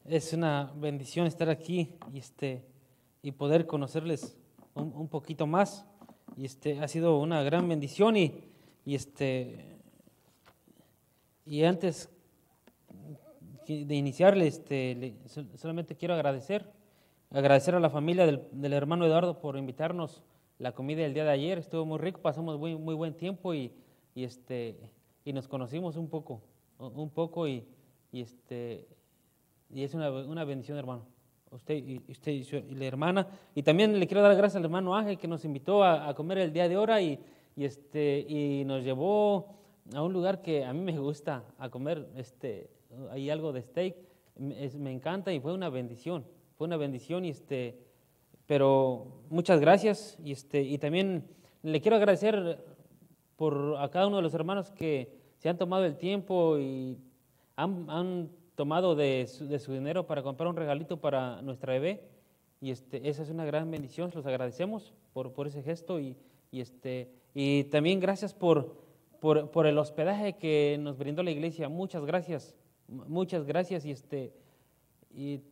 Es una bendición estar aquí y poder conocerles un poquito más. Ha sido una gran bendición y antes de iniciarle, solamente quiero agradecer a la familia del hermano Eduardo por invitarnos la comida del día de ayer. Estuvo muy rico, pasamos muy buen tiempo y nos conocimos un poco y es una bendición, hermano. Usted y la hermana. Y también le quiero dar gracias al hermano Ángel que nos invitó a comer el día de ahora y nos llevó a un lugar que a mí me gusta a comer, hay algo de steak, me encanta y fue una bendición pero muchas gracias y también le quiero agradecer a cada uno de los hermanos que se han tomado el tiempo y han tomado de su dinero para comprar un regalito para nuestra bebé y esa es una gran bendición, los agradecemos por ese gesto y también gracias por el hospedaje que nos brindó la iglesia. Muchas gracias y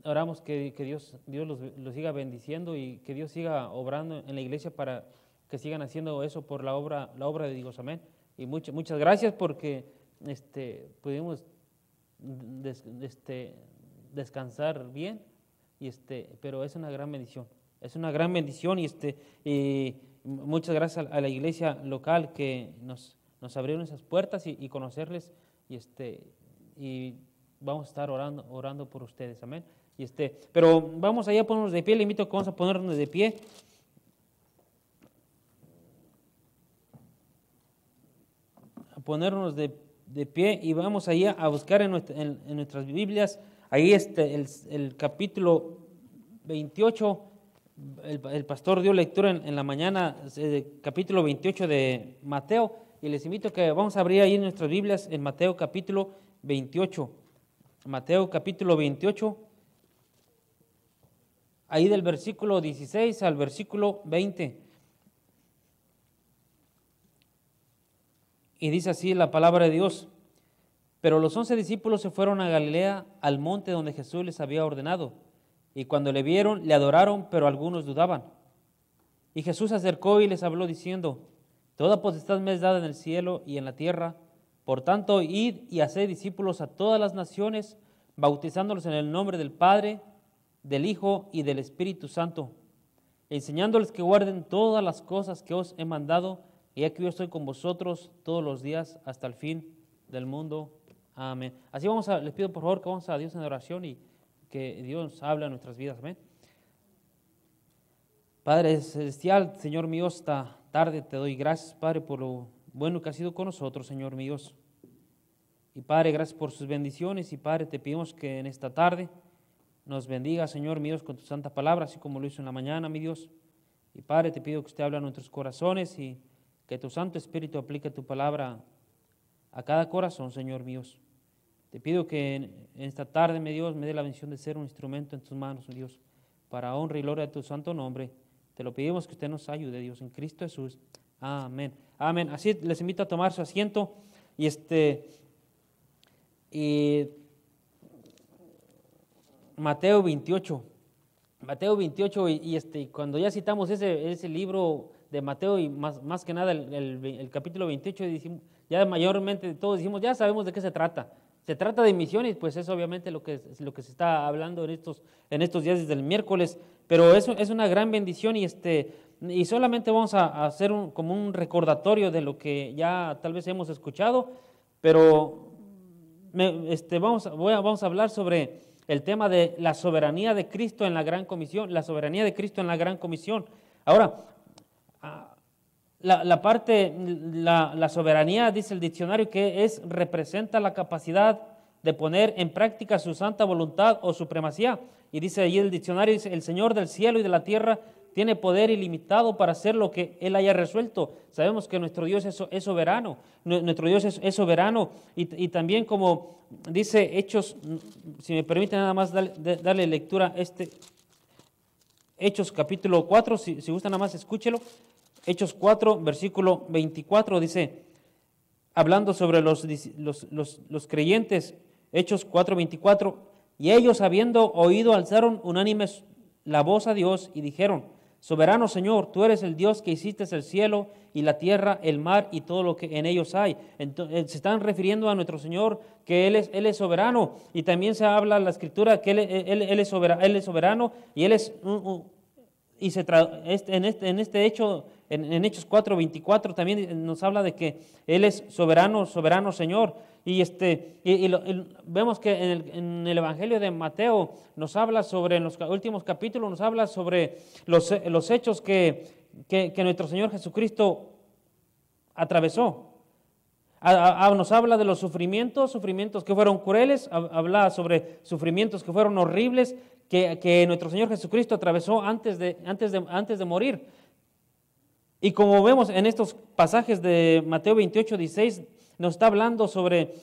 oramos que Dios los siga bendiciendo y que Dios siga obrando en la iglesia para que sigan haciendo eso por la obra de Dios. Amén. Y muchas gracias porque pudimos descansar bien pero es una gran bendición y muchas gracias a la iglesia local que nos abrieron esas puertas y conocerles y vamos a estar orando por ustedes. Amén. Pero vamos allá a ponernos de pie. Le invito a que vamos a ponernos de pie. A ponernos de pie y vamos allá a buscar en nuestras Biblias. Ahí el capítulo 28. El pastor dio lectura en la mañana, capítulo 28 de Mateo. Y les invito a que vamos a abrir ahí en nuestras Biblias en Mateo capítulo 28. Mateo capítulo 28. Ahí del versículo 16 al versículo 20. Y dice así la palabra de Dios: Pero los 11 discípulos se fueron a Galilea, al monte donde Jesús les había ordenado. Y cuando le vieron, le adoraron, pero algunos dudaban. Y Jesús se acercó y les habló diciendo: Toda potestad me es dada en el cielo y en la tierra. Por tanto, id y haced discípulos a todas las naciones, bautizándolos en el nombre del Padre, del Hijo y del Espíritu Santo, enseñándoles que guarden todas las cosas que os he mandado, y aquí yo estoy con vosotros todos los días hasta el fin del mundo. Amén. Así les pido por favor que vamos a Dios en oración y que Dios hable a nuestras vidas. Amén. Padre celestial, Señor mío, esta tarde te doy gracias, Padre, por lo bueno que has sido con nosotros, Señor mío. Y Padre, gracias por sus bendiciones y Padre, te pedimos que en esta tarde nos bendiga, Señor mío, con tu santa palabra, así como lo hizo en la mañana, mi Dios. Y Padre, te pido que usted hable a nuestros corazones y que tu Santo Espíritu aplique tu palabra a cada corazón, Señor mío. Te pido que en esta tarde, mi Dios, me dé la bendición de ser un instrumento en tus manos, mi Dios, para honra y gloria de tu santo nombre. Te lo pedimos que usted nos ayude, Dios, en Cristo Jesús. Amén. Amén. Así les invito a tomar su asiento y Mateo 28. Mateo 28 y cuando ya citamos ese libro de Mateo y más que nada el capítulo 28, ya mayormente todos decimos, ya sabemos de qué se trata. Se trata de misiones, pues es obviamente lo que se está hablando en estos días desde el miércoles, pero eso es una gran bendición y solamente vamos a hacer como un recordatorio de lo que ya tal vez hemos escuchado, pero vamos a hablar sobre el tema de la soberanía de Cristo en la Gran Comisión, la soberanía de Cristo en la Gran Comisión. Ahora, la soberanía, dice el diccionario, que representa la capacidad de poner en práctica su santa voluntad o supremacía. Y dice allí el diccionario, dice, el Señor del cielo y de la tierra tiene poder ilimitado para hacer lo que Él haya resuelto. Sabemos que nuestro Dios es soberano, nuestro Dios es soberano y también como dice Hechos, si me permite nada más darle lectura a Hechos capítulo 4, si gusta nada más escúchelo. Hechos 4, versículo 24 dice, hablando sobre los creyentes, Hechos 4:24, y ellos habiendo oído alzaron unánimes la voz a Dios y dijeron, soberano Señor, tú eres el Dios que hiciste el cielo y la tierra, el mar y todo lo que en ellos hay. Entonces, se están refiriendo a nuestro Señor, que Él es soberano, y también se habla en la Escritura que Él es soberano y Él es en este hecho, en Hechos 4:24 también nos habla de que Él es soberano Señor. Y vemos que en el Evangelio de Mateo nos habla sobre, en los últimos capítulos, nos habla sobre los hechos que nuestro Señor Jesucristo atravesó. Nos habla de los sufrimientos que fueron crueles, habla sobre sufrimientos que fueron horribles, que nuestro Señor Jesucristo atravesó antes de morir. Y como vemos en estos pasajes de Mateo 28:16, nos está hablando sobre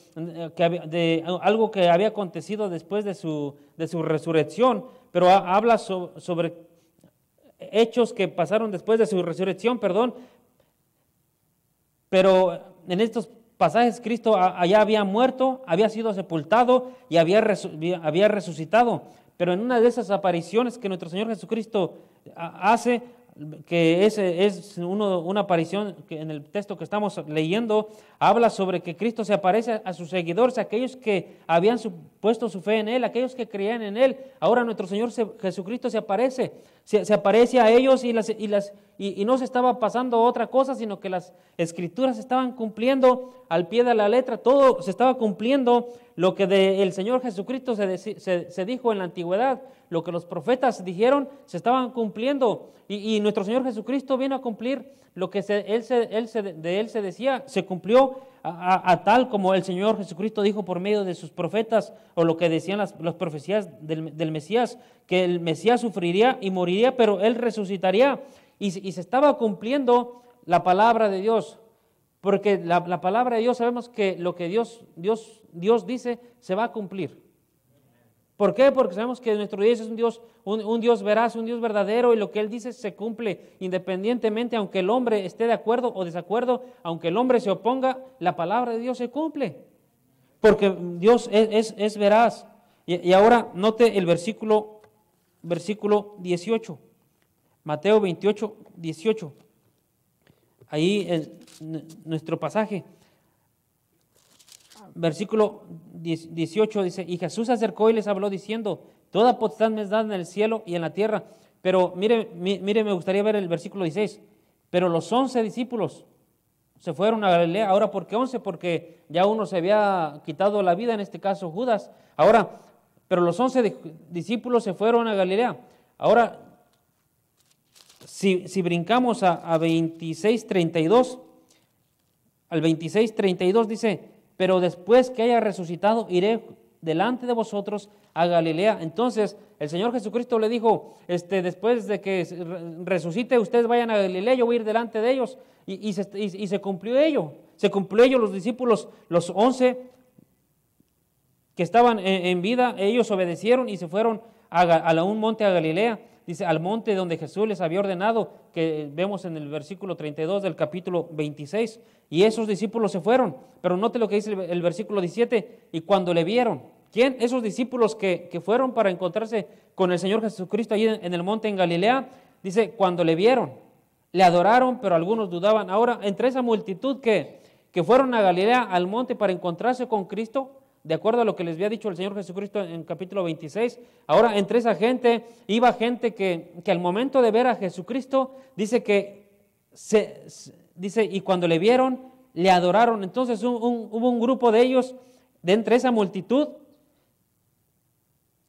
algo que había acontecido después de su resurrección, pero habla sobre hechos que pasaron después de su resurrección, pero en estos pasajes Cristo allá había muerto, había sido sepultado y había resucitado, pero en una de esas apariciones que nuestro Señor Jesucristo hace, que es una aparición que en el texto que estamos leyendo, habla sobre que Cristo se aparece a sus seguidores, aquellos que habían puesto su fe en Él, aquellos que creían en Él. Ahora nuestro Señor Jesucristo se aparece a ellos y no se estaba pasando otra cosa, sino que las Escrituras se estaban cumpliendo al pie de la letra, todo se estaba cumpliendo lo que del Señor Jesucristo se dijo en la antigüedad, lo que los profetas dijeron, se estaban cumpliendo. Y nuestro Señor Jesucristo vino a cumplir lo que de Él se decía, se cumplió a tal como el Señor Jesucristo dijo por medio de sus profetas, o lo que decían las profecías del Mesías, que el Mesías sufriría y moriría, pero Él resucitaría. Y se estaba cumpliendo la palabra de Dios, porque la palabra de Dios, sabemos que lo que Dios dice se va a cumplir. ¿Por qué? Porque sabemos que nuestro Dios es un Dios veraz, un Dios verdadero, y lo que Él dice se cumple independientemente, aunque el hombre esté de acuerdo o desacuerdo, aunque el hombre se oponga, la palabra de Dios se cumple, porque Dios es veraz. Y ahora note el versículo 18, Mateo 28:18, ahí en nuestro pasaje. Versículo 18 dice, y Jesús se acercó y les habló diciendo, toda potestad me es dada en el cielo y en la tierra. Pero mire, me gustaría ver el versículo 16. Pero los 11 discípulos se fueron a Galilea. Ahora, ¿por qué 11? Porque ya uno se había quitado la vida, en este caso Judas. Ahora, pero los 11 discípulos se fueron a Galilea. Ahora, si brincamos a 26:32, al 26:32 dice, pero después que haya resucitado, iré delante de vosotros a Galilea. Entonces, el Señor Jesucristo le dijo, después de que resucite, ustedes vayan a Galilea, yo voy a ir delante de ellos. Y se cumplió ello. Se cumplió ello, los discípulos, los 11 que estaban en vida, ellos obedecieron y se fueron a un monte a Galilea. Dice, al monte donde Jesús les había ordenado, que vemos en el versículo 32 del capítulo 26. Y esos discípulos se fueron. Pero note lo que dice el versículo 17. Y cuando le vieron, ¿quién? Esos discípulos que fueron para encontrarse con el Señor Jesucristo allí en el monte en Galilea. Dice, cuando le vieron, le adoraron, pero algunos dudaban. Ahora, entre esa multitud que fueron a Galilea, al monte para encontrarse con Cristo, de acuerdo a lo que les había dicho el Señor Jesucristo en capítulo 26, ahora entre esa gente iba gente que al momento de ver a Jesucristo, dice que dice, y cuando le vieron, le adoraron. Entonces hubo un grupo de ellos, de entre esa multitud,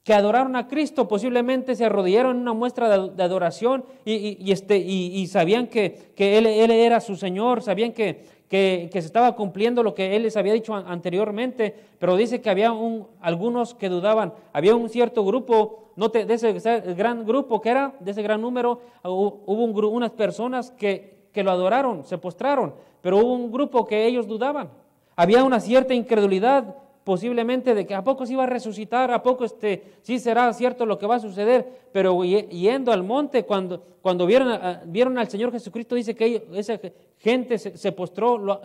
que adoraron a Cristo, posiblemente se arrodillaron en una muestra de adoración y sabían que Él era su Señor, sabían que se estaba cumpliendo lo que Él les había dicho anteriormente, pero dice que había algunos que dudaban. Había un cierto grupo, de ese gran grupo que era, de ese gran número, hubo unas personas que lo adoraron, se postraron, pero hubo un grupo que ellos dudaban. Había una cierta incredulidad, posiblemente de que a poco se iba a resucitar, a poco sí será cierto lo que va a suceder, pero yendo al monte, cuando vieron al Señor Jesucristo, dice que esa gente se postró,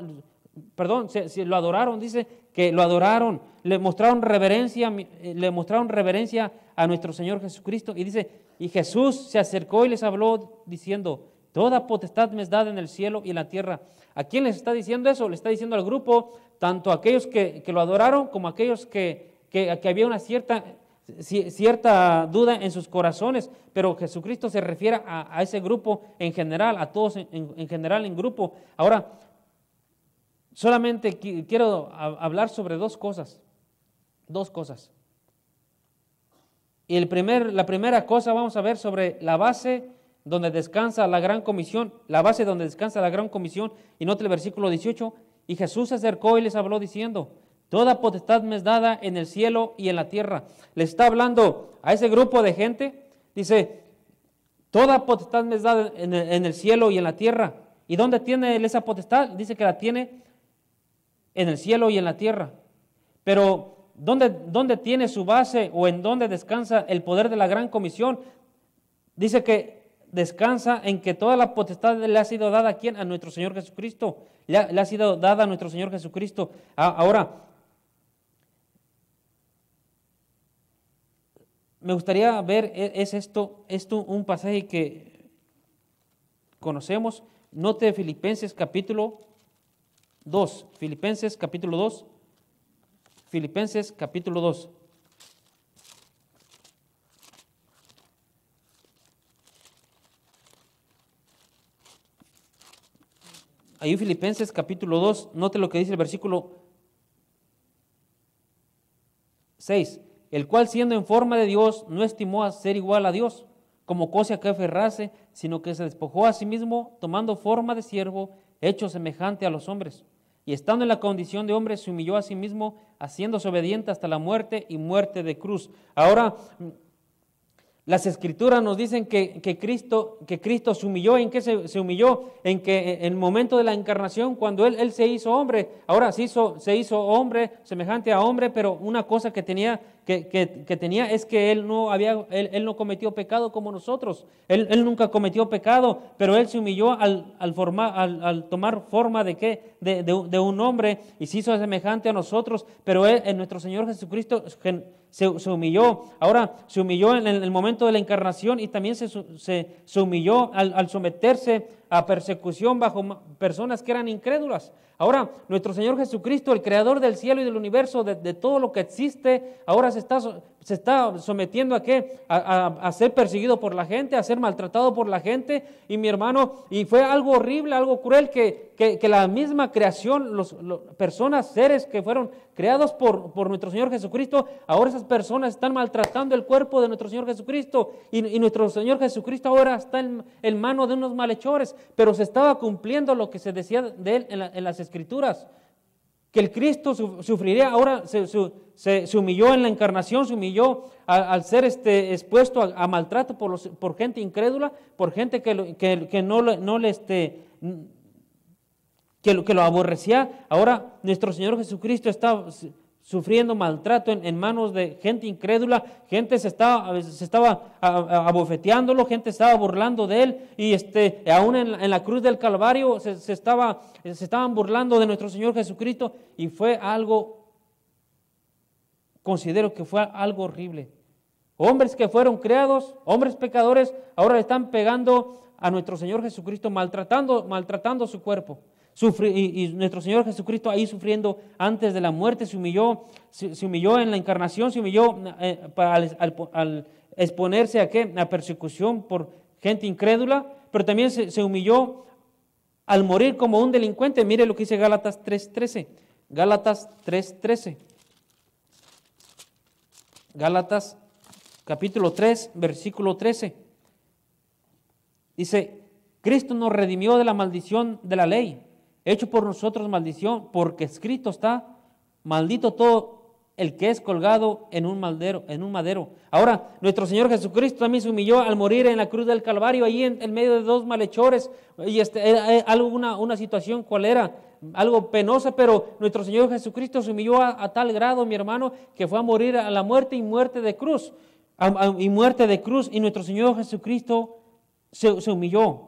perdón, lo adoraron, dice que lo adoraron, le mostraron reverencia a nuestro Señor Jesucristo. Y dice, y Jesús se acercó y les habló diciendo, toda potestad me es dada en el cielo y en la tierra. ¿A quién les está diciendo eso? Le está diciendo al grupo, tanto a aquellos que lo adoraron como a aquellos que había una cierta duda en sus corazones, pero Jesucristo se refiere a ese grupo en general, a todos en general en grupo. Ahora, solamente quiero hablar sobre dos cosas. Y la primera cosa vamos a ver sobre la base donde descansa la gran comisión, y note el versículo 18, y Jesús se acercó y les habló diciendo, toda potestad me es dada en el cielo y en la tierra. Le está hablando a ese grupo de gente, dice, toda potestad me es dada en el cielo y en la tierra. ¿Y dónde tiene él esa potestad? Dice que la tiene en el cielo y en la tierra. Pero ¿dónde tiene su base o en dónde descansa el poder de la gran comisión? Dice que descansa en que toda la potestad le ha sido dada ¿a quién? A nuestro Señor Jesucristo. Le ha sido dada a nuestro Señor Jesucristo. Ahora, me gustaría ver, esto un pasaje que conocemos. Note Filipenses capítulo 2. Filipenses capítulo 2. Filipenses capítulo 2. Ahí Filipenses capítulo 2, note lo que dice el versículo 6. El cual siendo en forma de Dios, no estimó a ser igual a Dios, como cosa que aferrase, sino que se despojó a sí mismo, tomando forma de siervo, hecho semejante a los hombres. Y estando en la condición de hombre, se humilló a sí mismo, haciéndose obediente hasta la muerte y muerte de cruz. Ahora, las Escrituras nos dicen que Cristo se humilló. ¿En qué se humilló? En que en el momento de la encarnación, cuando Él se hizo hombre, ahora se hizo hombre, semejante a hombre, pero una cosa que tenía es que Él no cometió pecado como nosotros. Él nunca cometió pecado, pero Él se humilló al tomar forma de un hombre y se hizo semejante a nosotros, pero en nuestro Señor Jesucristo se humilló. Ahora, se humilló en el momento de la encarnación y también se humilló al someterse a persecución bajo personas que eran incrédulas. Ahora, nuestro Señor Jesucristo, el creador del cielo y del universo, de todo lo que existe, ahora se está sometiendo ¿a qué? A ser perseguido por la gente, a ser maltratado por la gente. Y mi hermano, y fue algo horrible, algo cruel que la misma creación, personas, seres que fueron creados por nuestro Señor Jesucristo, ahora esas personas están maltratando el cuerpo de nuestro Señor Jesucristo, y nuestro Señor Jesucristo ahora está en manos de unos malhechores, pero se estaba cumpliendo lo que se decía de Él en las Escrituras, que el Cristo sufriría. Ahora se humilló en la encarnación, se humilló al ser expuesto a maltrato por gente incrédula, por gente que lo aborrecía. Ahora nuestro Señor Jesucristo está sufriendo maltrato en manos de gente incrédula. Gente se estaba abofeteándolo, gente estaba burlando de Él, y aún en la cruz del Calvario se estaban burlando de nuestro Señor Jesucristo, y considero que fue algo horrible. Hombres que fueron creados, hombres pecadores, ahora le están pegando a nuestro Señor Jesucristo, maltratando su cuerpo. Y nuestro Señor Jesucristo ahí sufriendo antes de la muerte, se humilló en la encarnación, se humilló al exponerse a persecución por gente incrédula, pero también se humilló al morir como un delincuente. Mire lo que dice Gálatas 3:13. Gálatas 3:13. Gálatas capítulo 3, versículo 13. Dice, Cristo nos redimió de la maldición de la ley, hecho por nosotros maldición, porque escrito está, maldito todo el que es colgado en un madero. Ahora, nuestro Señor Jesucristo también se humilló al morir en la cruz del Calvario, allí en medio de dos malhechores, y una situación cual era algo penosa, pero nuestro Señor Jesucristo se humilló a tal grado, mi hermano, que fue a morir a la muerte y muerte de cruz, y nuestro Señor Jesucristo se humilló.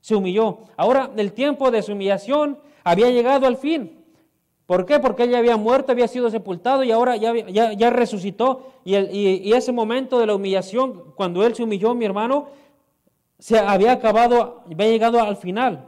Se humilló. Ahora el tiempo de su humillación había llegado al fin. ¿Por qué? Porque él ya había muerto, había sido sepultado y ahora ya resucitó. Y ese momento de la humillación, cuando él se humilló, mi hermano, se había acabado, había llegado al final.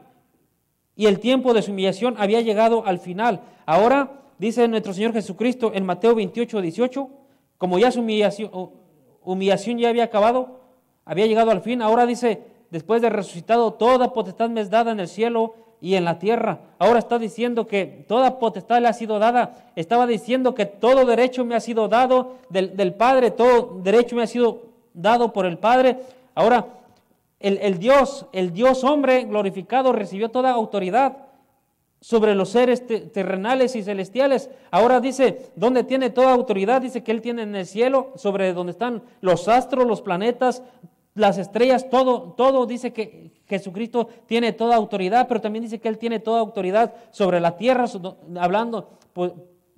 Y el tiempo de su humillación había llegado al final. Ahora, dice nuestro Señor Jesucristo en Mateo 28, 18, como ya su humillación ya había acabado, había llegado al fin, ahora dice, después de resucitado, toda potestad me es dada en el cielo y en la tierra. Ahora está diciendo que toda potestad le ha sido dada. Estaba diciendo que todo derecho me ha sido dado del Padre, todo derecho me ha sido dado por el Padre. Ahora, el Dios hombre glorificado recibió toda autoridad sobre los seres terrenales y celestiales. Ahora dice, ¿dónde tiene toda autoridad? Dice que Él tiene en el cielo, sobre donde están los astros, los planetas, las estrellas, todo dice que Jesucristo tiene toda autoridad, pero también dice que Él tiene toda autoridad sobre la tierra,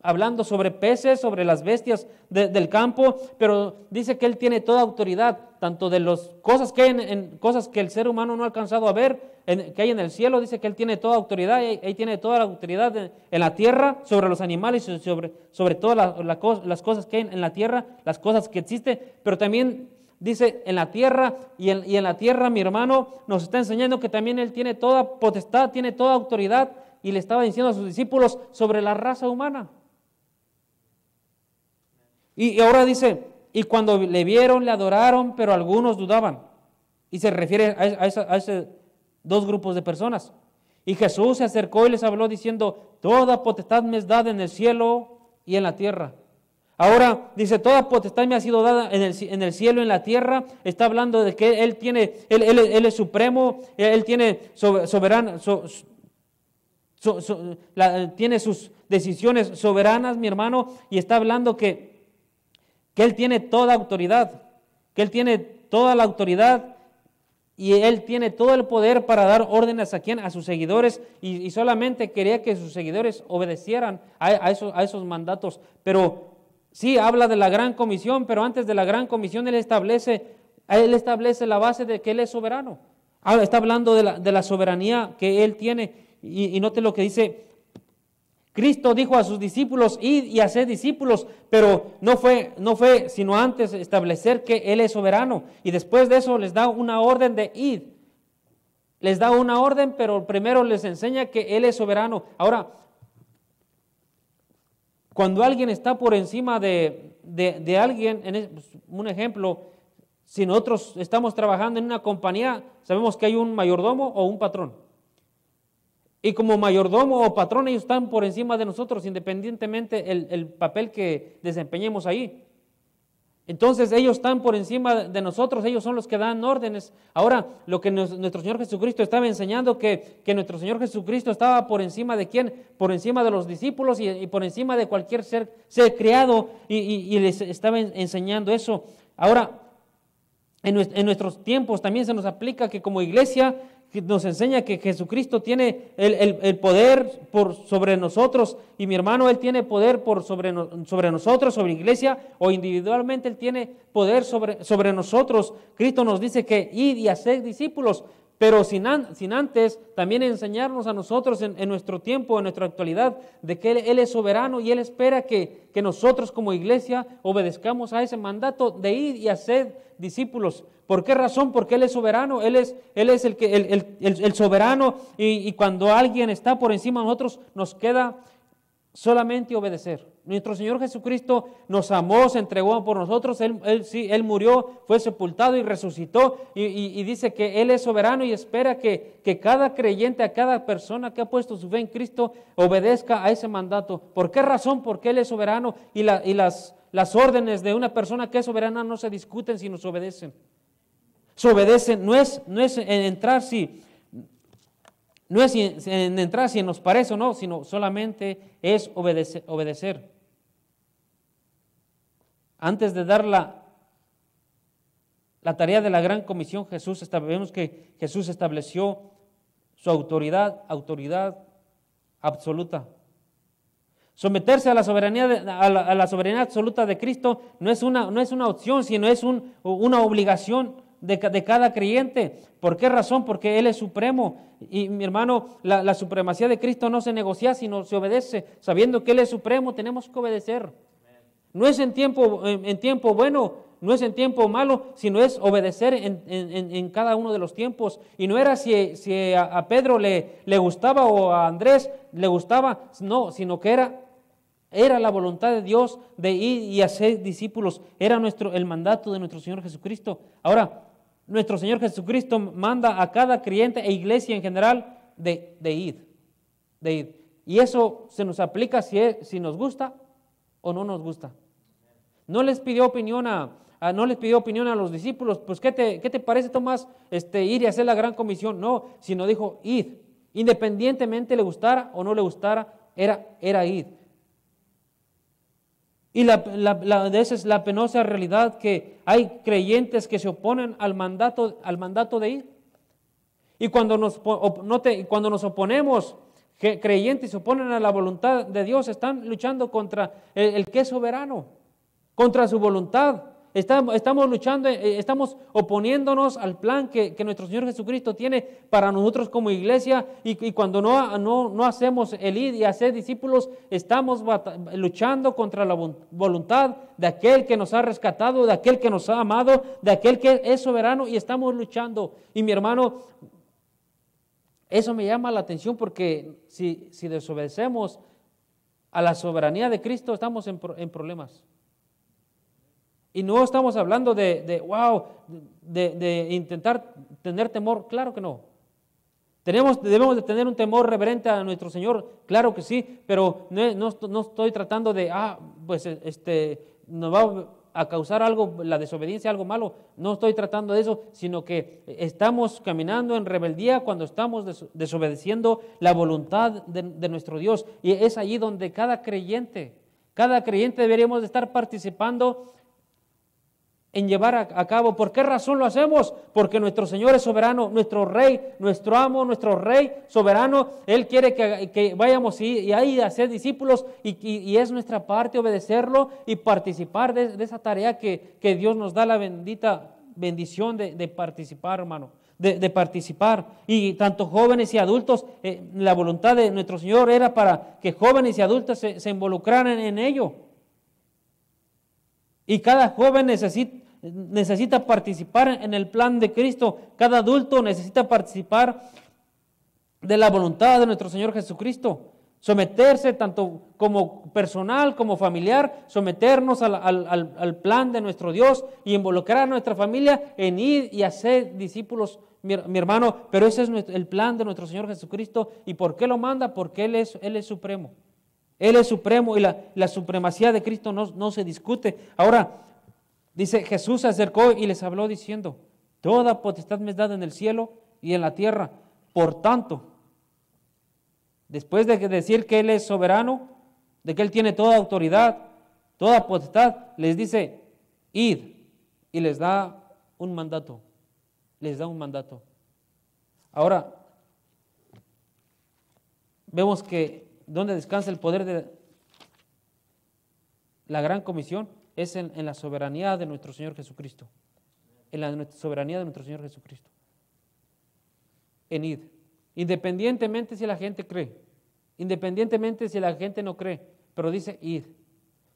hablando sobre peces, sobre las bestias del campo, pero dice que Él tiene toda autoridad, tanto de las cosas que hay en cosas que el ser humano no ha alcanzado a ver, que hay en el cielo. Dice que Él tiene toda autoridad, Él tiene toda la autoridad en la tierra, sobre los animales, sobre todas las cosas que hay en la tierra, las cosas que existen, pero también dice en la tierra, y en la tierra, mi hermano, nos está enseñando que también Él tiene toda potestad, tiene toda autoridad, y le estaba diciendo a sus discípulos sobre la raza humana. Y ahora dice, y cuando le vieron, le adoraron, pero algunos dudaban. Y se refiere a esos dos grupos de personas. Y Jesús se acercó y les habló diciendo, toda potestad me es dada en el cielo y en la tierra. Ahora dice, toda potestad me ha sido dada en el cielo y en la tierra. Está hablando de que Él es supremo, Él tiene soberano, tiene sus decisiones soberanas, mi hermano, y está hablando que Él tiene toda autoridad, que Él tiene toda la autoridad y Él tiene todo el poder para dar órdenes a sus seguidores, y solamente quería que sus seguidores obedecieran a esos mandatos. Pero sí, habla de la gran comisión, pero antes de la gran comisión Él establece la base de que Él es soberano. Está hablando de la soberanía que Él tiene, y note lo que dice. Cristo dijo a sus discípulos, id y haced discípulos, pero no fue sino antes establecer que Él es soberano, y después de eso les da una orden de id. Les da una orden, pero primero les enseña que Él es soberano. Ahora, cuando alguien está por encima de alguien, un ejemplo, si nosotros estamos trabajando en una compañía, sabemos que hay un mayordomo o un patrón. Y como mayordomo o patrón, ellos están por encima de nosotros, independientemente el papel que desempeñemos ahí. Entonces ellos están por encima de nosotros, ellos son los que dan órdenes. Ahora, lo que nuestro Señor Jesucristo estaba enseñando, que nuestro Señor Jesucristo estaba por encima de ¿quién? Por encima de los discípulos y por encima de cualquier ser creado, y les estaba enseñando eso. Ahora, en nuestros tiempos también se nos aplica que como iglesia nos enseña que Jesucristo tiene el poder sobre nosotros, y mi hermano, Él tiene poder sobre nosotros, sobre la iglesia, o individualmente Él tiene poder sobre nosotros. Cristo nos dice que id y haced discípulos, pero sin antes también enseñarnos a nosotros en nuestro tiempo, en nuestra actualidad, de que Él es soberano, y Él espera que nosotros como iglesia obedezcamos a ese mandato de ir y hacer discípulos. ¿Por qué razón? Porque Él es soberano, Él es el soberano, y cuando alguien está por encima de nosotros, nos queda solamente obedecer. Nuestro Señor Jesucristo nos amó, se entregó por nosotros, Él murió, fue sepultado y resucitó, y dice que Él es soberano y espera que cada creyente, a cada persona que ha puesto su fe en Cristo, obedezca a ese mandato. ¿Por qué razón? Porque Él es soberano, y las órdenes de una persona que es soberana no se discuten, sino se obedecen. Se obedecen, no es en entrar si nos parece o no, sino solamente es obedecer. Antes de dar la tarea de la gran comisión, vemos que Jesús estableció su autoridad absoluta. Someterse a la soberanía absoluta de Cristo no es una opción, sino es una obligación de cada creyente. ¿Por qué razón? Porque Él es supremo. Y mi hermano, la supremacía de Cristo no se negocia, sino se obedece. Sabiendo que Él es supremo, tenemos que obedecer. No es en tiempo bueno, no es en tiempo malo, sino es obedecer en cada uno de los tiempos. Y no era si a Pedro le gustaba o a Andrés le gustaba, no, sino que era la voluntad de Dios de ir y hacer discípulos. Era el mandato de nuestro Señor Jesucristo. Ahora, nuestro Señor Jesucristo manda a cada creyente e iglesia en general de ir. Y eso se nos aplica si nos gusta o no nos gusta. No les pidió opinión a los discípulos, pues ¿qué te parece, Tomás, ir y hacer la gran comisión? No, sino dijo, id. Independientemente le gustara o no le gustara, era id. Y esa es la penosa realidad, que hay creyentes que se oponen al mandato de ir. Y cuando nos oponemos, creyentes se oponen a la voluntad de Dios, están luchando contra el que es soberano, contra su voluntad. Estamos luchando, estamos oponiéndonos al plan que nuestro Señor Jesucristo tiene para nosotros como iglesia, y cuando no hacemos el ir y hacer discípulos, estamos luchando contra la voluntad de aquel que nos ha rescatado, de aquel que nos ha amado, de aquel que es soberano, y estamos luchando. Y mi hermano, eso me llama la atención, porque si desobedecemos a la soberanía de Cristo, estamos en problemas. Y no estamos hablando de intentar tener temor, claro que no. Debemos de tener un temor reverente a nuestro Señor, claro que sí, pero no estoy tratando de, nos va a causar algo, la desobediencia, algo malo. No estoy tratando de eso, sino que estamos caminando en rebeldía cuando estamos desobedeciendo la voluntad de nuestro Dios. Y es allí donde cada creyente deberíamos de estar participando en llevar a cabo. ¿Por qué razón lo hacemos? Porque nuestro Señor es soberano, nuestro Rey, nuestro amo, nuestro Rey soberano. Él quiere que vayamos y ahí a ser discípulos, y es nuestra parte obedecerlo y participar de esa tarea que Dios nos da la bendita bendición de participar, hermano, de participar. Y tanto jóvenes y adultos, la voluntad de nuestro Señor era para que jóvenes y adultos se involucraran en ello. Y cada joven necesita participar en el plan de Cristo. Cada adulto necesita participar de la voluntad de nuestro Señor Jesucristo. Someterse tanto como personal como familiar, someternos al plan de nuestro Dios y involucrar a nuestra familia en ir y hacer discípulos, mi hermano. Pero ese es el plan de nuestro Señor Jesucristo. ¿Y por qué lo manda? Porque Él es supremo. Él es supremo, y la supremacía de Cristo no se discute. Ahora, dice, Jesús se acercó y les habló diciendo, toda potestad me es dada en el cielo y en la tierra. Por tanto, después de decir que Él es soberano, de que Él tiene toda autoridad, toda potestad, les dice, id, y les da un mandato. Ahora, vemos que donde descansa el poder de la gran comisión es en la soberanía de nuestro Señor Jesucristo. En la soberanía de nuestro Señor Jesucristo. En id. Independientemente si la gente cree, independientemente si la gente no cree, pero dice id.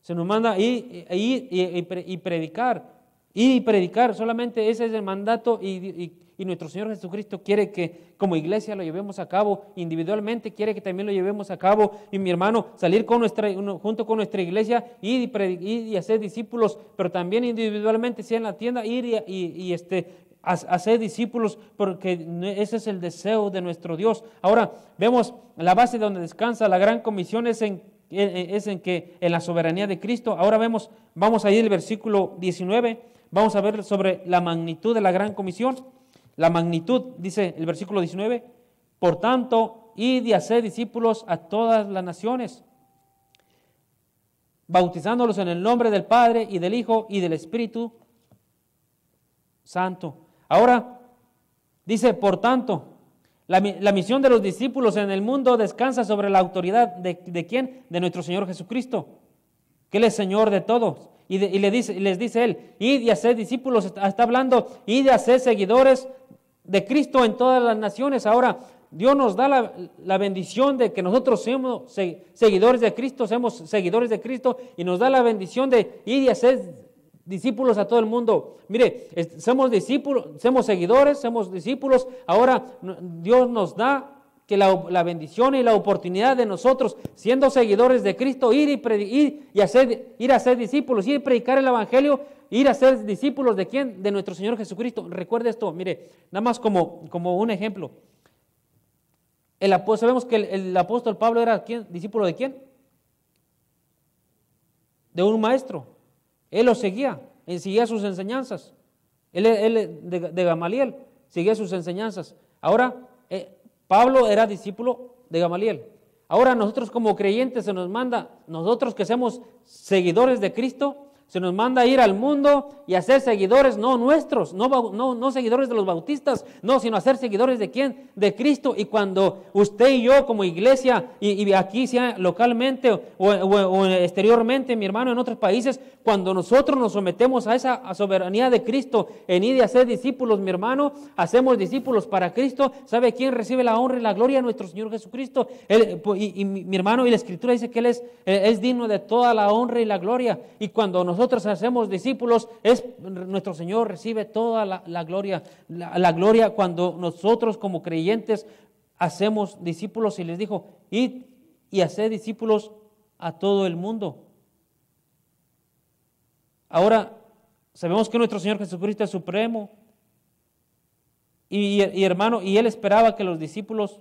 Se nos manda ir y predicar. Ir y predicar, solamente ese es el mandato, y nuestro Señor Jesucristo quiere que como iglesia lo llevemos a cabo, individualmente quiere que también lo llevemos a cabo. Y mi hermano, salir junto con nuestra iglesia, ir y hacer discípulos, pero también individualmente, sea en la tienda, ir y hacer discípulos, porque ese es el deseo de nuestro Dios. Ahora, vemos la base donde descansa la gran comisión es en la soberanía de Cristo. Ahora vamos a ir al versículo 19, vamos a ver sobre la magnitud de la gran comisión. La magnitud, dice el versículo 19, por tanto, id y haced discípulos a todas las naciones, bautizándolos en el nombre del Padre y del Hijo y del Espíritu Santo. Ahora, dice, por tanto, la misión de los discípulos en el mundo descansa sobre la autoridad de ¿quién? De nuestro Señor Jesucristo, que Él es Señor de todos. Y les dice él, id y haced discípulos, está hablando, id y haced seguidores de Cristo en todas las naciones. Ahora, Dios nos da la bendición de que nosotros seamos seguidores de Cristo, seamos seguidores de Cristo, y nos da la bendición de ir y hacer discípulos a todo el mundo. Mire, somos discípulos, somos seguidores, somos discípulos. Ahora Dios nos da que la bendición y la oportunidad de nosotros, siendo seguidores de Cristo, ir a ser discípulos, ir a predicar el Evangelio, ir a ser discípulos ¿de quién? De nuestro Señor Jesucristo. Recuerde esto, mire, nada más como un ejemplo. Sabemos que el apóstol Pablo era ¿quién? ¿Discípulo de quién? De un maestro. Él lo seguía, él seguía sus enseñanzas. Él de Gamaliel, seguía sus enseñanzas. Ahora, Pablo era discípulo de Gamaliel. Ahora nosotros como creyentes se nos manda, nosotros que somos seguidores de Cristo, se nos manda a ir al mundo y a ser seguidores, no nuestros, no seguidores de los bautistas, no, sino a ser seguidores de ¿quién? De Cristo. Y cuando usted y yo como iglesia, y aquí sea localmente o exteriormente, mi hermano, en otros países, cuando nosotros nos sometemos a esa soberanía de Cristo en ir y hacer discípulos, mi hermano, hacemos discípulos para Cristo. ¿Sabe quién recibe la honra y la gloria? Nuestro Señor Jesucristo. Mi hermano, y la Escritura dice que Él es digno de toda la honra y la gloria. Y cuando nosotros hacemos discípulos, nuestro Señor recibe toda la gloria. La gloria cuando nosotros como creyentes hacemos discípulos, y les dijo, id y haced discípulos a todo el mundo. Ahora, sabemos que nuestro Señor Jesucristo es supremo, y hermano, y Él esperaba que los discípulos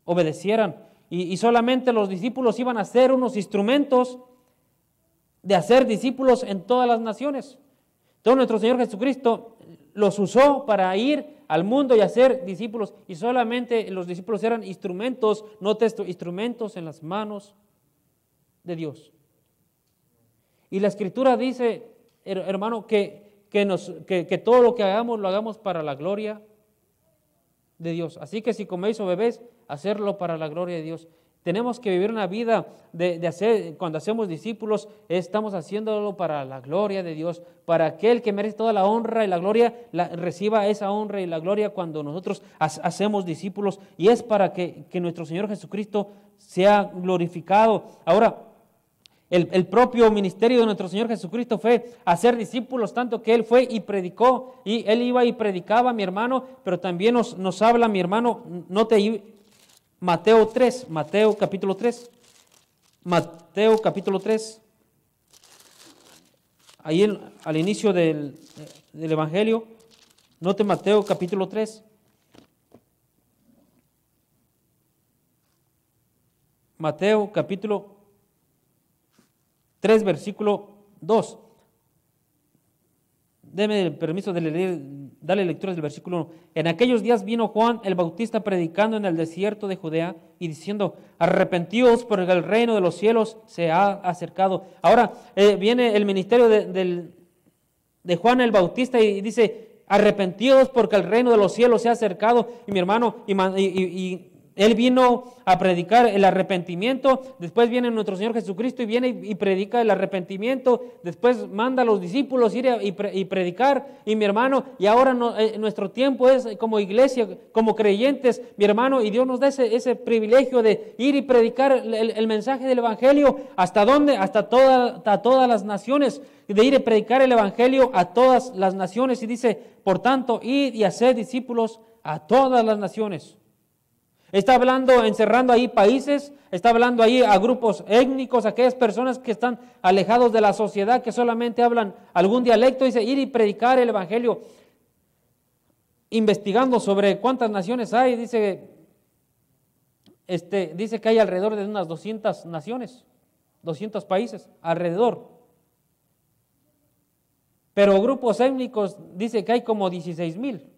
obedecieran, y solamente los discípulos iban a ser unos instrumentos de hacer discípulos en todas las naciones. Entonces nuestro Señor Jesucristo los usó para ir al mundo y hacer discípulos, y solamente los discípulos eran instrumentos, instrumentos en las manos de Dios. Y la Escritura dice, hermano, que todo lo que hagamos, lo hagamos para la gloria de Dios. Así que si coméis o bebéis, hacerlo para la gloria de Dios. Tenemos que vivir una vida de hacer, cuando hacemos discípulos, estamos haciéndolo para la gloria de Dios, para aquel que merece toda la honra y la gloria, reciba esa honra y la gloria cuando nosotros hacemos discípulos, y es para que nuestro Señor Jesucristo sea glorificado. Ahora, el propio ministerio de nuestro Señor Jesucristo fue hacer discípulos, tanto que Él fue y predicó, y Él iba y predicaba, mi hermano, pero también nos habla, mi hermano, Mateo capítulo 3, ahí al inicio del Evangelio, note Mateo capítulo 3, Mateo capítulo 3, versículo 2. Deme el permiso de darle lectura del versículo 1. En aquellos días vino Juan el Bautista predicando en el desierto de Judea y diciendo, arrepentíos porque el reino de los cielos se ha acercado. Ahora viene el ministerio de Juan el Bautista y dice, arrepentíos porque el reino de los cielos se ha acercado. Y mi hermano, él vino a predicar el arrepentimiento, después viene nuestro Señor Jesucristo y viene y predica el arrepentimiento, después manda a los discípulos ir y predicar, y mi hermano, y ahora nuestro tiempo es como iglesia, como creyentes, mi hermano, y Dios nos da ese privilegio de ir y predicar el mensaje del Evangelio. ¿Hasta dónde? Hasta todas las naciones, de ir y predicar el Evangelio a todas las naciones, y dice, por tanto, id y haced discípulos a todas las naciones. Está hablando, encerrando ahí países, está hablando ahí a grupos étnicos, aquellas personas que están alejados de la sociedad, que solamente hablan algún dialecto. Dice, ir y predicar el Evangelio. Investigando sobre cuántas naciones hay, dice que hay alrededor de unas 200 naciones, 200 países, alrededor. Pero grupos étnicos, dice que hay como 16,000.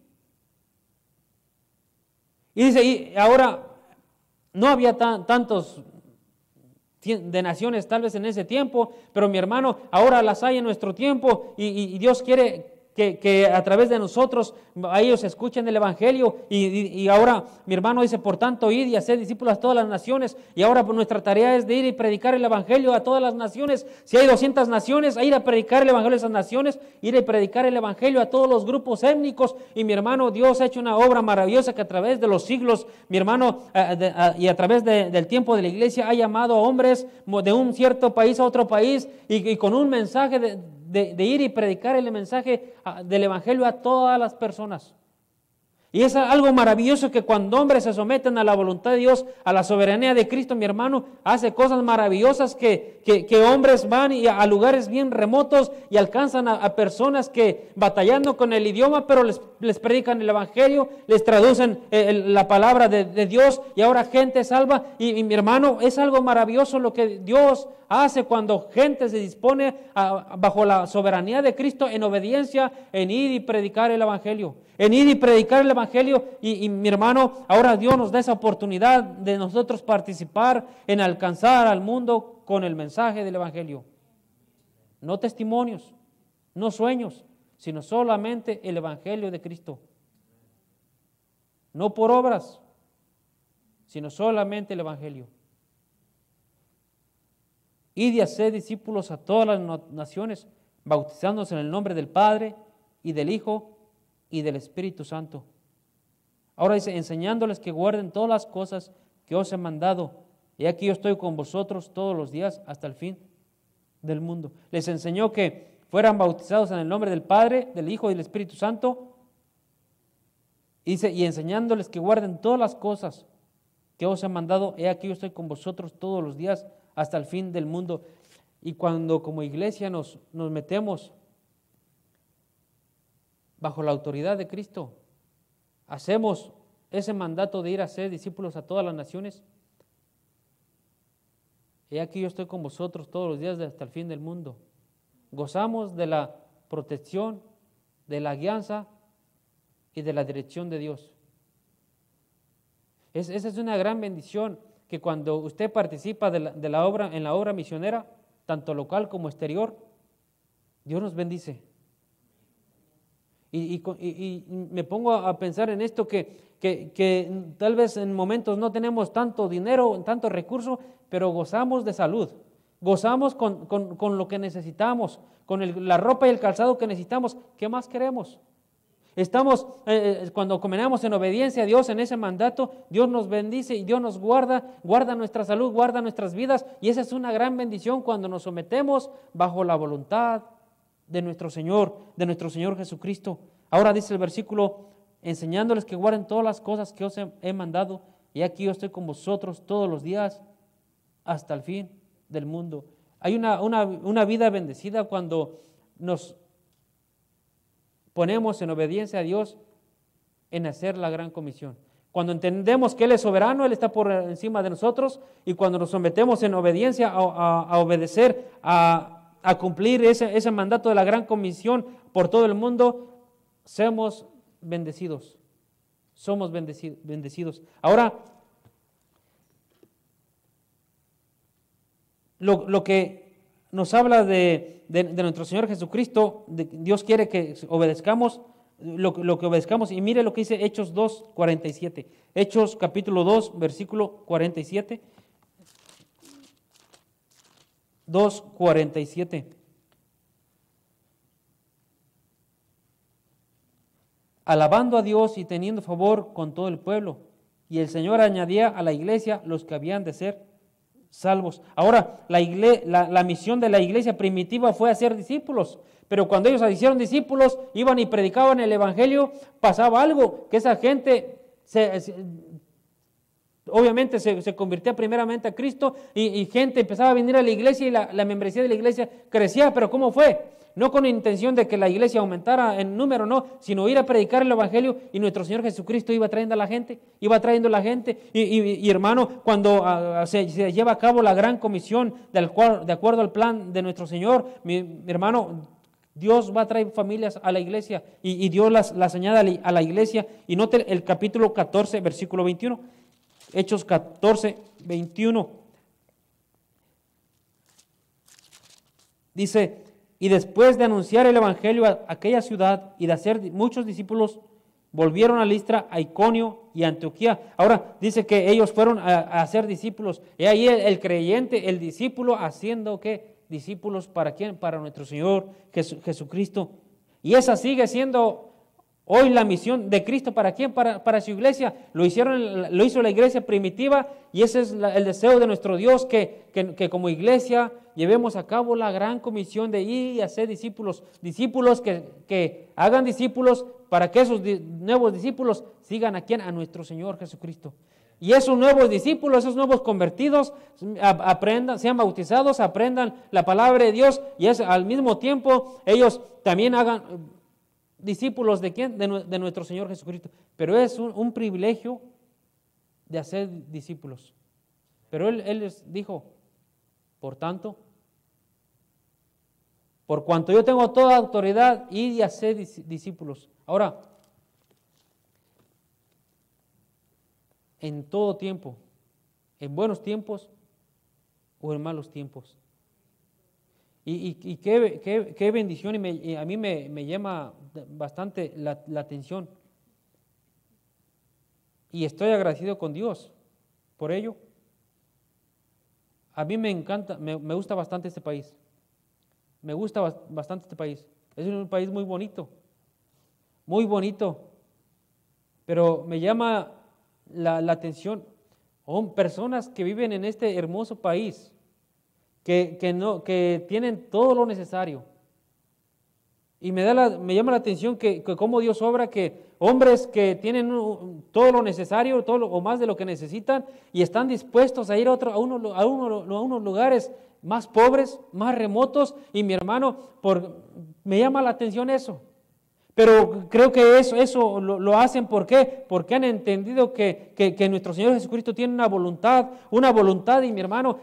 Y dice, y ahora no había tantos de naciones tal vez en ese tiempo, pero mi hermano, ahora las hay en nuestro tiempo, y Dios quiere que a través de nosotros a ellos escuchen el Evangelio. Y ahora mi hermano dice, por tanto, id y haced discípulos a todas las naciones. Y ahora pues, nuestra tarea es de ir y predicar el Evangelio a todas las naciones. Si hay 200 naciones, a ir a predicar el Evangelio a esas naciones, ir y predicar el Evangelio a todos los grupos étnicos. Y mi hermano, Dios ha hecho una obra maravillosa que a través de los siglos, mi hermano, y a través del tiempo de la iglesia ha llamado a hombres de un cierto país a otro país y con un mensaje de ir y predicar el mensaje del Evangelio a todas las personas. Y es algo maravilloso que cuando hombres se someten a la voluntad de Dios, a la soberanía de Cristo, mi hermano, hace cosas maravillosas que hombres van a lugares bien remotos y alcanzan a personas que batallando con el idioma, pero les predican el Evangelio, les traducen la palabra de Dios y ahora gente salva. Y mi hermano, es algo maravilloso lo que Dios hace cuando gente se dispone bajo la soberanía de Cristo en obediencia en ir y predicar el Evangelio. En ir y predicar el Evangelio y mi hermano, ahora Dios nos da esa oportunidad de nosotros participar en alcanzar al mundo con el mensaje del Evangelio. No testimonios, no sueños, sino solamente el Evangelio de Cristo. No por obras, sino solamente el Evangelio. Id y haced discípulos a todas las naciones, bautizándose en el nombre del Padre y del Hijo y del Espíritu Santo. Ahora dice, enseñándoles que guarden todas las cosas que os he mandado. Y aquí yo estoy con vosotros todos los días hasta el fin del mundo. Les enseñó que fueran bautizados en el nombre del Padre, del Hijo y del Espíritu Santo. Y dice, y enseñándoles que guarden todas las cosas que os he mandado. He aquí yo estoy con vosotros todos los días hasta el fin del mundo. Y cuando como iglesia nos metemos bajo la autoridad de Cristo, hacemos ese mandato de ir a ser discípulos a todas las naciones. He aquí yo estoy con vosotros todos los días hasta el fin del mundo. Gozamos de la protección, de la guianza y de la dirección de Dios. Esa es una gran bendición, que cuando usted participa de la obra, en la obra misionera, tanto local como exterior, Dios nos bendice. Y me pongo a pensar en esto, que tal vez en momentos no tenemos tanto dinero, tanto recurso, pero gozamos de salud, gozamos con lo que necesitamos, con la ropa y el calzado que necesitamos. ¿Qué más queremos? Estamos, cuando caminamos en obediencia a Dios en ese mandato, Dios nos bendice y Dios nos guarda nuestra salud, guarda nuestras vidas, y esa es una gran bendición cuando nos sometemos bajo la voluntad de nuestro Señor Jesucristo. Ahora dice el versículo, enseñándoles que guarden todas las cosas que os he mandado, y aquí yo estoy con vosotros todos los días hasta el fin del mundo. Hay una vida bendecida cuando nos ponemos en obediencia a Dios en hacer la gran comisión. Cuando entendemos que Él es soberano, Él está por encima de nosotros, y cuando nos sometemos en obediencia a obedecer, a cumplir ese mandato de la gran comisión por todo el mundo, somos bendecidos. Somos bendecidos. Ahora, lo que nos habla de nuestro Señor Jesucristo, Dios quiere que obedezcamos, lo que obedezcamos, y mire lo que dice Hechos 2:47. Hechos capítulo 2, versículo 47. 2:47. Alabando a Dios y teniendo favor con todo el pueblo, y el Señor añadía a la iglesia los que habían de ser salvos. Ahora, la misión de la iglesia primitiva fue hacer discípulos, pero cuando ellos hicieron discípulos, iban y predicaban el Evangelio, pasaba algo, que esa gente obviamente se convirtió primeramente a Cristo, y gente empezaba a venir a la iglesia, y la membresía de la iglesia crecía. Pero ¿cómo fue? No con la intención de que la iglesia aumentara en número, no, sino ir a predicar el Evangelio, y nuestro Señor Jesucristo iba trayendo a la gente, y hermano, cuando se lleva a cabo la gran comisión de acuerdo al plan de nuestro Señor, mi hermano, Dios va a traer familias a la iglesia, y Dios las añade a la iglesia. Y note el capítulo 14, versículo 21, Hechos 14, 21. Dice, Y después de anunciar el evangelio a aquella ciudad y de hacer muchos discípulos, volvieron a Listra, a Iconio y a Antioquía. Ahora dice que ellos fueron a hacer discípulos. Y ahí el creyente, el discípulo, haciendo ¿qué? Discípulos ¿para quién? Para nuestro Señor Jesucristo. Y esa sigue siendo hoy la misión de Cristo. ¿Para quién? Para su iglesia. Lo hizo la iglesia primitiva, y ese es el deseo de nuestro Dios, que como iglesia llevemos a cabo la gran comisión de ir y hacer discípulos. Discípulos que hagan discípulos, para que esos nuevos discípulos sigan a quién? A nuestro Señor Jesucristo. Y esos nuevos discípulos, esos nuevos convertidos, aprendan, sean bautizados, aprendan la palabra de Dios, y al mismo tiempo ellos también hagan discípulos de quién? De nuestro Señor Jesucristo. Pero es un privilegio de hacer discípulos. Pero Él les dijo, por tanto, por cuanto yo tengo toda autoridad, id y hacer discípulos. Ahora, en todo tiempo, en buenos tiempos o en malos tiempos. Y qué bendición, y a mí me llama bastante la atención. Y estoy agradecido con Dios por ello. A mí me encanta, me gusta bastante este país. Me gusta bastante este país. Es un país muy bonito. Muy bonito. Pero me llama la atención personas que viven en este hermoso país, que tienen todo lo necesario. Y me llama la atención que cómo Dios obra, que hombres que tienen todo lo necesario, o más de lo que necesitan, y están dispuestos a ir a unos lugares más pobres, más remotos. Y mi hermano, me llama la atención eso. Pero creo que eso lo hacen, ¿por qué? Porque han entendido que nuestro Señor Jesucristo tiene una voluntad, y mi hermano,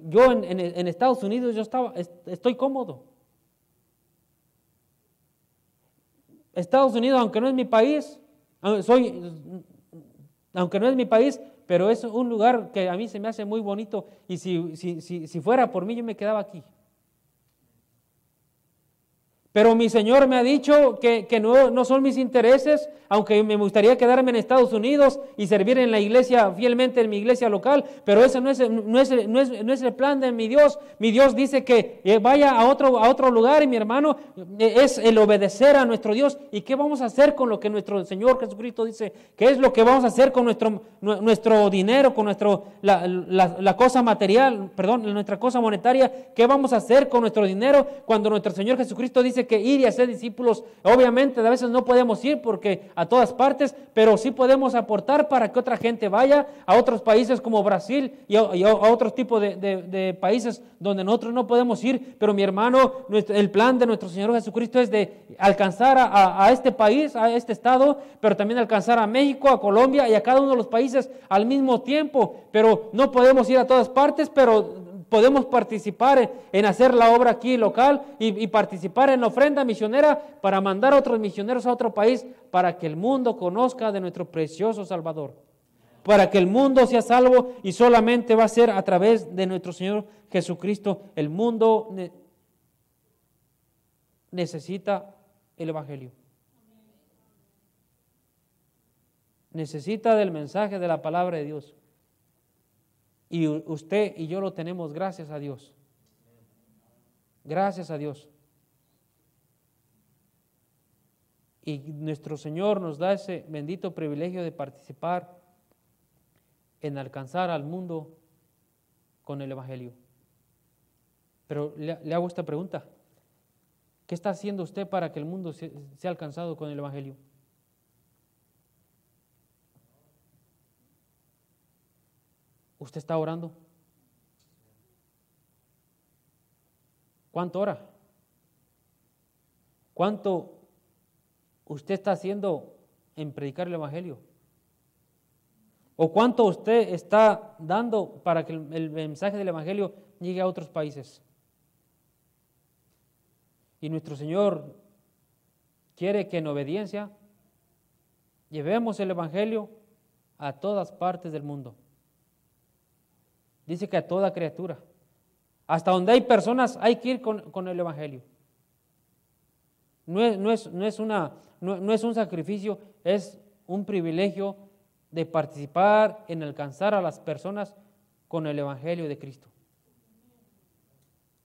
yo en Estados Unidos estoy cómodo. Estados Unidos, aunque no es mi país, pero es un lugar que a mí se me hace muy bonito, y si fuera por mí, yo me quedaba aquí. Pero mi Señor me ha dicho que no son mis intereses, aunque me gustaría quedarme en Estados Unidos y servir en la iglesia, fielmente en mi iglesia local, pero ese no es el plan de mi Dios. Mi Dios dice que vaya a otro lugar, y mi hermano, es el obedecer a nuestro Dios. ¿Y qué vamos a hacer con lo que nuestro Señor Jesucristo dice? ¿Qué es lo que vamos a hacer con nuestro dinero, con la cosa material, nuestra cosa monetaria? ¿Qué vamos a hacer con nuestro dinero cuando nuestro Señor Jesucristo dice que ir y hacer discípulos? Obviamente a veces no podemos ir porque a todas partes, pero sí podemos aportar para que otra gente vaya a otros países como Brasil y a otros tipos de países donde nosotros no podemos ir. Pero mi hermano, el plan de nuestro Señor Jesucristo es de alcanzar a este país, a este estado, pero también alcanzar a México, a Colombia y a cada uno de los países al mismo tiempo. Pero no podemos ir a todas partes, pero podemos participar en hacer la obra aquí local y participar en la ofrenda misionera para mandar a otros misioneros a otro país, para que el mundo conozca de nuestro precioso Salvador, para que el mundo sea salvo, y solamente va a ser a través de nuestro Señor Jesucristo. El mundo necesita el Evangelio. Necesita del mensaje de la palabra de Dios. Y usted y yo lo tenemos, gracias a Dios. Gracias a Dios. Y nuestro Señor nos da ese bendito privilegio de participar en alcanzar al mundo con el Evangelio. Pero le hago esta pregunta. ¿Qué está haciendo usted para que el mundo sea alcanzado con el Evangelio? ¿Usted está orando? ¿Cuánto ora? ¿Cuánto usted está haciendo en predicar el Evangelio? ¿O cuánto usted está dando para que el mensaje del Evangelio llegue a otros países? Y nuestro Señor quiere que en obediencia llevemos el Evangelio a todas partes del mundo. Dice que a toda criatura. Hasta donde hay personas hay que ir con el Evangelio. No es un sacrificio, es un privilegio de participar en alcanzar a las personas con el Evangelio de Cristo.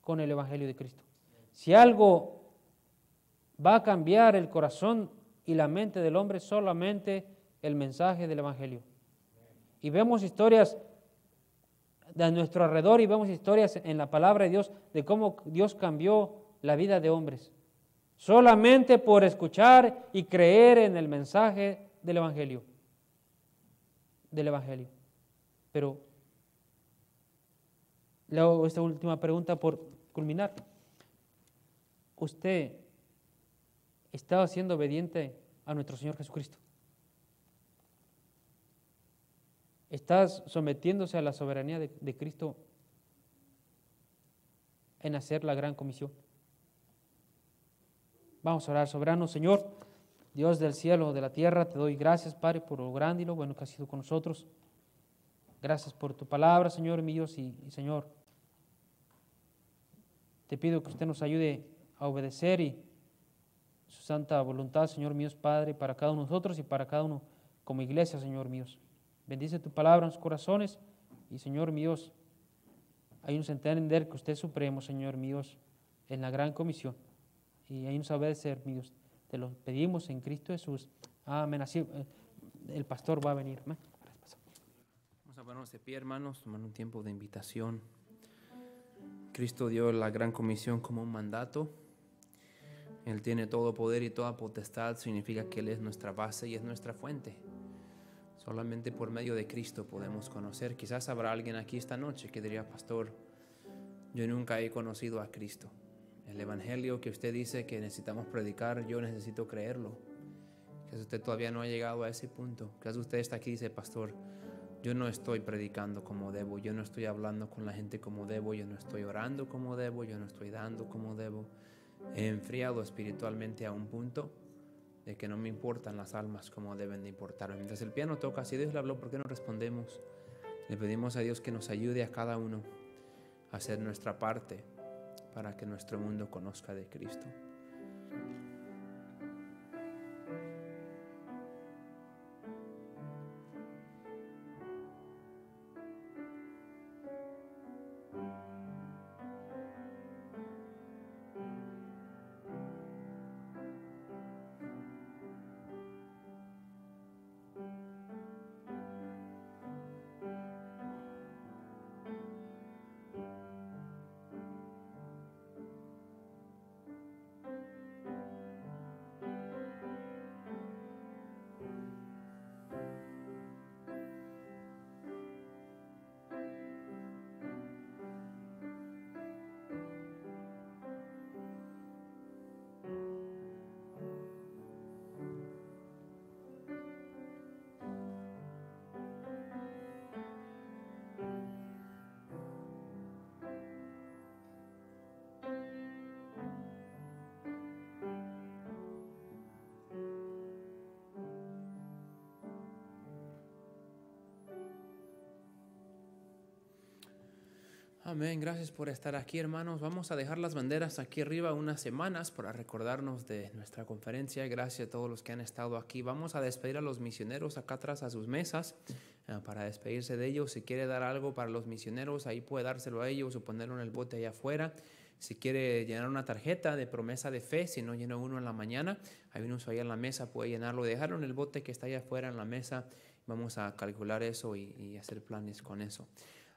Con el Evangelio de Cristo. Si algo va a cambiar el corazón y la mente del hombre, solamente el mensaje del Evangelio. Y vemos historias de nuestro alrededor y vemos historias en la palabra de Dios de cómo Dios cambió la vida de hombres. Solamente por escuchar y creer en el mensaje del Evangelio. Del Evangelio. Pero le hago esta última pregunta por culminar. ¿Usted está siendo obediente a nuestro Señor Jesucristo? ¿Estás sometiéndose a la soberanía de Cristo en hacer la gran comisión? Vamos a orar. Soberano Señor, Dios del cielo, de la tierra, te doy gracias, Padre, por lo grande y lo bueno que has sido con nosotros. Gracias por tu palabra, Señor mío, y Señor, te pido que usted nos ayude a obedecer y su santa voluntad, Señor mío, Padre, para cada uno de nosotros y para cada uno como iglesia, Señor mío. Bendice tu palabra en los corazones y, Señor mío, ayúdanos a entender que usted es supremo, Señor mío, en la gran comisión. Y ayúdanos a obedecer, míos. Te lo pedimos en Cristo Jesús. Amén. Así el pastor va a venir. Amén. Vamos a ponernos de pie, hermanos, tomar un tiempo de invitación. Cristo dio la gran comisión como un mandato. Él tiene todo poder y toda potestad, significa que Él es nuestra base y es nuestra fuente. Solamente por medio de Cristo podemos conocer. Quizás habrá alguien aquí esta noche que diría, pastor, yo nunca he conocido a Cristo. El evangelio que usted dice que necesitamos predicar, yo necesito creerlo. Quizás usted todavía no ha llegado a ese punto. Quizás usted está aquí y dice, pastor, yo no estoy predicando como debo, yo no estoy hablando con la gente como debo, yo no estoy orando como debo, yo no estoy dando como debo. He enfriado espiritualmente a un punto de que no me importan las almas como deben de importarme. Mientras el piano toca, si Dios le habló, ¿por qué no respondemos? Le pedimos a Dios que nos ayude a cada uno a hacer nuestra parte para que nuestro mundo conozca de Cristo. Amén, gracias por estar aquí, hermanos. Vamos a dejar las banderas aquí arriba unas semanas para recordarnos de nuestra conferencia. Gracias a todos los que han estado aquí. Vamos a despedir a los misioneros acá atrás a sus mesas para despedirse de ellos. Si quiere dar algo para los misioneros, ahí puede dárselo a ellos o ponerlo en el bote allá afuera. Si quiere llenar una tarjeta de promesa de fe, si no llenó uno en la mañana, hay unos ahí en la mesa, puede llenarlo, dejarlo en el bote que está allá afuera en la mesa. Vamos a calcular eso y hacer planes con eso.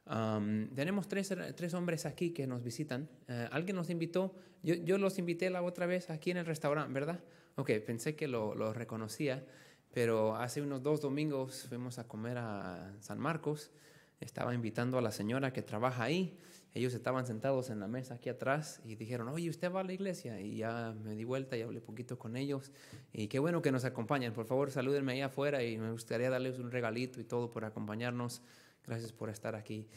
Tenemos tres hombres aquí que nos visitan. Alguien nos invitó, yo los invité la otra vez aquí en el restaurante, ¿verdad? Ok, pensé que lo reconocía, pero hace unos 2 domingos fuimos a comer a San Marcos. Estaba invitando a la señora que trabaja ahí. Ellos estaban sentados en la mesa aquí atrás y dijeron, oye, ¿usted va a la iglesia? Y ya me di vuelta y hablé poquito con ellos. Y qué bueno que nos acompañan. Por favor, salúdenme ahí afuera y me gustaría darles un regalito y todo por acompañarnos. Gracias por estar aquí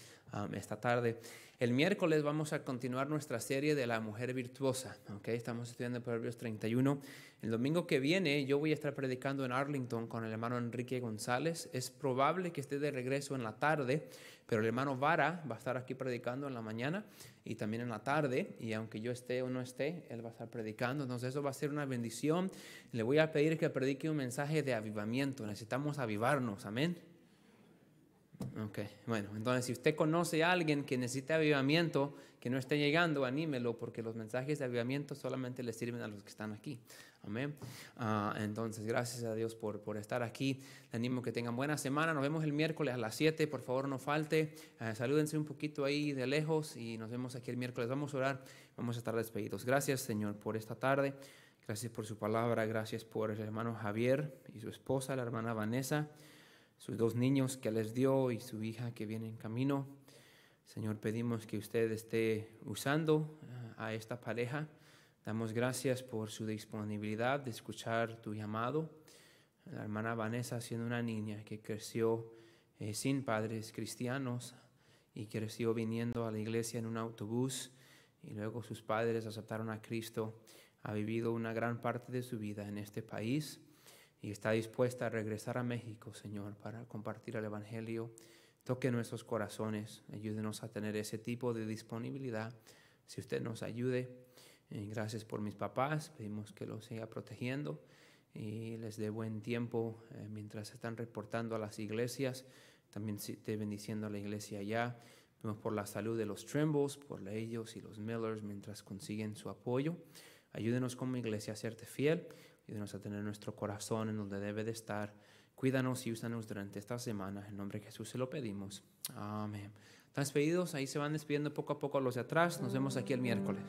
esta tarde. El miércoles vamos a continuar nuestra serie de la mujer virtuosa. ¿Okay? Estamos estudiando Proverbios 31. El domingo que viene yo voy a estar predicando en Arlington con el hermano Enrique González. Es probable que esté de regreso en la tarde, pero el hermano Vara va a estar aquí predicando en la mañana y también en la tarde. Y aunque yo esté o no esté, él va a estar predicando. Entonces eso va a ser una bendición. Le voy a pedir que predique un mensaje de avivamiento. Necesitamos avivarnos. Amén. Ok, bueno, entonces si usted conoce a alguien que necesita avivamiento, que no esté llegando, anímelo, porque los mensajes de avivamiento solamente les sirven a los que están aquí. Amén. Entonces, gracias a Dios por estar aquí. Le animo que tengan buena semana. Nos vemos el miércoles a las 7. Por favor, no falte. Salúdense un poquito ahí de lejos y nos vemos aquí el miércoles. Vamos a orar. Vamos a estar despedidos. Gracias, Señor, por esta tarde. Gracias por su palabra. Gracias por el hermano Javier y su esposa, la hermana Vanessa, sus 2 niños que les dio y su hija que viene en camino. Señor, pedimos que usted esté usando a esta pareja. Damos gracias por su disponibilidad de escuchar tu llamado. La hermana Vanessa, siendo una niña que creció sin padres cristianos y creció viniendo a la iglesia en un autobús, y luego sus padres aceptaron a Cristo, ha vivido una gran parte de su vida en este país y está dispuesta a regresar a México, Señor, para compartir el Evangelio. Toque nuestros corazones, ayúdenos a tener ese tipo de disponibilidad. Si usted nos ayude, gracias por mis papás, pedimos que los siga protegiendo y les dé buen tiempo mientras están reportando a las iglesias. También esté bendiciendo a la iglesia allá. Pedimos por la salud de los Trimbles, por ellos y los Millers mientras consiguen su apoyo. Ayúdenos como iglesia a serte fiel. Ayúdenos a tener nuestro corazón en donde debe de estar. Cuídanos y úsanos durante esta semana. En nombre de Jesús se lo pedimos. Amén. ¿Están despedidos? Ahí se van despidiendo poco a poco los de atrás. Nos vemos aquí el miércoles.